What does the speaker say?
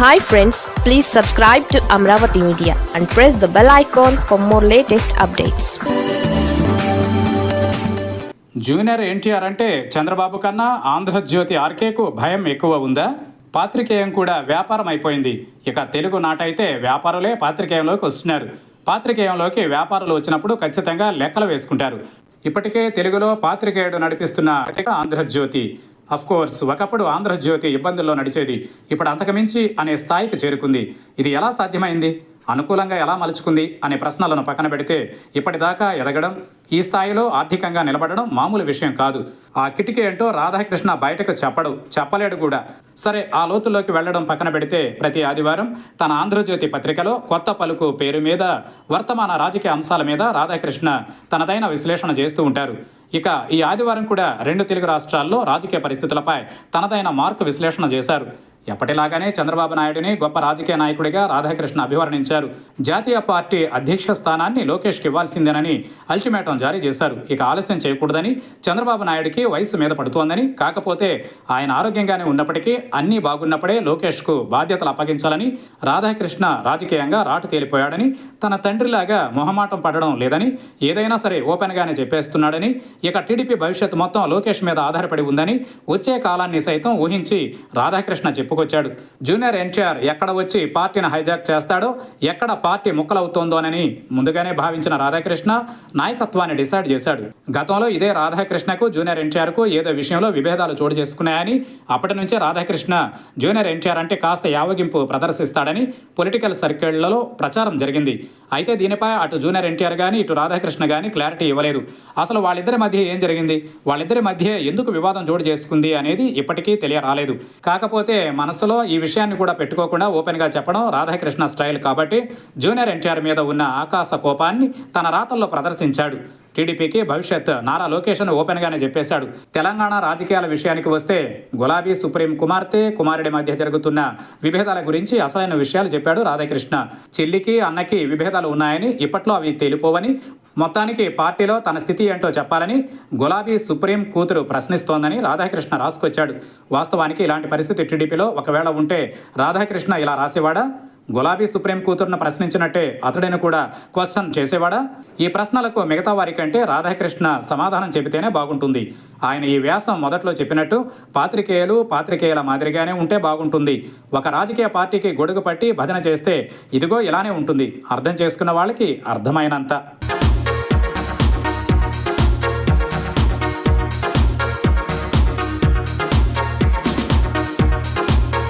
Hi friends, please subscribe to Amravati Media and press the bell icon for more latest updates. Junior NTR అంటే చంద్రబాబు కన్నా ఆంధ్రజ్యోతి ఆర్కేకు భయం ఎక్కువ ఉందా? పాత్రికేయం కూడా వ్యాపారం అయిపోయింది. ఇక తెలుగు నాటైతే వ్యాపారులే పాత్రికేయంలోకి వస్తున్నారు. పాత్రికేయంలోకి వ్యాపారులు వచ్చినప్పుడు ఖచ్చితంగా లెక్కలు వేసుకుంటారు. ఇప్పటికే తెలుగులో పాత్రికేయుడు నడిపిస్తున్న ఆంధ్రజ్యోతి. కోర్స్ ఒకప్పుడు ఆంధ్రజ్యోతి ఇబ్బందుల్లో నడిచేది. ఇప్పుడు అంతకుమించి అనే స్థాయికి చేరుకుంది. ఇది ఎలా సాధ్యమైంది? అనుకూలంగా ఎలా మలుచుకుంది అనే ప్రశ్నలను పక్కన పెడితే ఇప్పటిదాకా ఎదగడం, ఈ స్థాయిలో ఆర్థికంగా నిలబడడం మామూలు విషయం కాదు. ఆ కిటికీ ఏంటో రాధాకృష్ణ బయటకు చెప్పలేడు కూడా. సరే, ఆ లోతుల్లోకి వెళ్లడం పక్కన పెడితే ప్రతి ఆదివారం తన ఆంధ్రజ్యోతి పత్రికలో కొత్త పలుకు పేరు మీద వర్తమాన రాజకీయ అంశాల మీద రాధాకృష్ణ తనదైన విశ్లేషణ చేస్తూ ఉంటారు. ఇక ఈ ఆదివారం కూడా 2 తెలుగు రాష్ట్రాల్లో రాజకీయ పరిస్థితులపై తనదైన మార్కు విశ్లేషణ చేశారు. ఎప్పటిలాగానే చంద్రబాబు నాయుడిని గొప్ప రాజకీయ నాయకుడిగా రాధాకృష్ణ అభివర్ణించారు. జాతీయ పార్టీ అధ్యక్ష స్థానాన్ని లోకేష్కి ఇవ్వాల్సిందేనని అల్టిమేటం జారీ చేశారు. ఇక ఆలస్యం చేయకూడదని, చంద్రబాబు నాయుడికి వయసు మీద పడుతోందని, కాకపోతే ఆయన ఆరోగ్యంగానే ఉన్నప్పటికీ అన్నీ బాగున్నప్పుడే లోకేష్కు బాధ్యతలు అప్పగించాలని రాధాకృష్ణ రాజకీయంగా రాటు తేలిపోయాడని, తన తండ్రిలాగా మొహమాటం పడడం లేదని, ఏదైనా సరే ఓపెన్గానే చెప్పేస్తున్నాడని, ఇక టీడీపీ భవిష్యత్తు మొత్తం లోకేష్ మీద ఆధారపడి ఉందని వచ్చే కాలాన్ని సైతం ఊహించి రాధాకృష్ణ చెప్పుకొచ్చాడు. జూనియర్ ఎన్టీఆర్ ఎక్కడ వచ్చి పార్టీని హైజాక్ చేస్తాడో, ఎక్కడ పార్టీ ముక్కలవుతోందోనని ముందుగానే భావించిన రాధాకృష్ణ నాయకత్వాన్ని డిసైడ్ చేశాడు. గతంలో ఇదే రాధాకృష్ణకు జూనియర్ ఎన్టీఆర్కు ఏదో విషయంలో విభేదాలు చోటు చేసుకున్నాయని, అప్పటి నుంచే రాధాకృష్ణ జూనియర్ ఎన్టీఆర్ అంటే కాస్త యావగింపు ప్రదర్శిస్తాడని పొలిటికల్ సర్కిళ్లలో ప్రచారం జరిగింది. అయితే దీనిపై అటు జూనియర్ ఎన్టీఆర్ కానీ ఇటు రాధాకృష్ణ కానీ క్లారిటీ ఇవ్వలేదు. అసలు వాళ్ళిద్దరి మధ్య ఏం జరిగింది, వాళ్ళిద్దరి మధ్య ఎందుకు వివాదం చోటు చేసుకుంది అనేది ఇప్పటికీ తెలియరాలేదు. కాకపోతే మనసులో ఈ విషయాన్ని కూడా పెట్టుకోకుండా ఓపెన్గా చెప్పడం రాధాకృష్ణ స్టైల్ కాబట్టి జూనియర్ ఎన్టీఆర్ మీద ఉన్న ఆకాశ కోపాన్ని తన రాతల్లో ప్రదర్శించాడు. టీడీపీకి భవిష్యత్ నారా లోకేష్ అని ఓపెన్గానే చెప్పేశాడు. తెలంగాణ రాజకీయాల విషయానికి వస్తే గులాబీ సుప్రీం కుమారుడి మధ్య జరుగుతున్న విభేదాల గురించి అసలైన విషయాలు చెప్పాడు రాధాకృష్ణ. చెల్లికి అన్నకి విభేదాలు ఉన్నాయని, ఇప్పట్లో అవి తేలిపోవని, మొత్తానికి పార్టీలో తన స్థితి ఏంటో చెప్పాలని గులాబీ సుప్రీం కూతురు ప్రశ్నిస్తోందని రాధాకృష్ణ రాసుకొచ్చాడు. వాస్తవానికి ఇలాంటి పరిస్థితి టీడీపీలో ఒకవేళ ఉంటే రాధాకృష్ణ ఇలా రాసేవాడా? గులాబీ సుప్రీం కూతురును ప్రశ్నించినట్టే అతడిని కూడా క్వశ్చన్ చేసేవాడా? ఈ ప్రశ్నలకు మిగతా వారి కంటే రాధాకృష్ణ సమాధానం చెబితేనే బాగుంటుంది. ఆయన ఈ వ్యాసం మొదట్లో చెప్పినట్టు పాత్రికేయుల మాదిరిగానే ఉంటే బాగుంటుంది. ఒక రాజకీయ పార్టీకి గొడుగు పట్టి భజన చేస్తే ఇదిగో ఇలానే ఉంటుంది. అర్థం చేసుకున్న వాళ్ళకి అర్థమైనంత.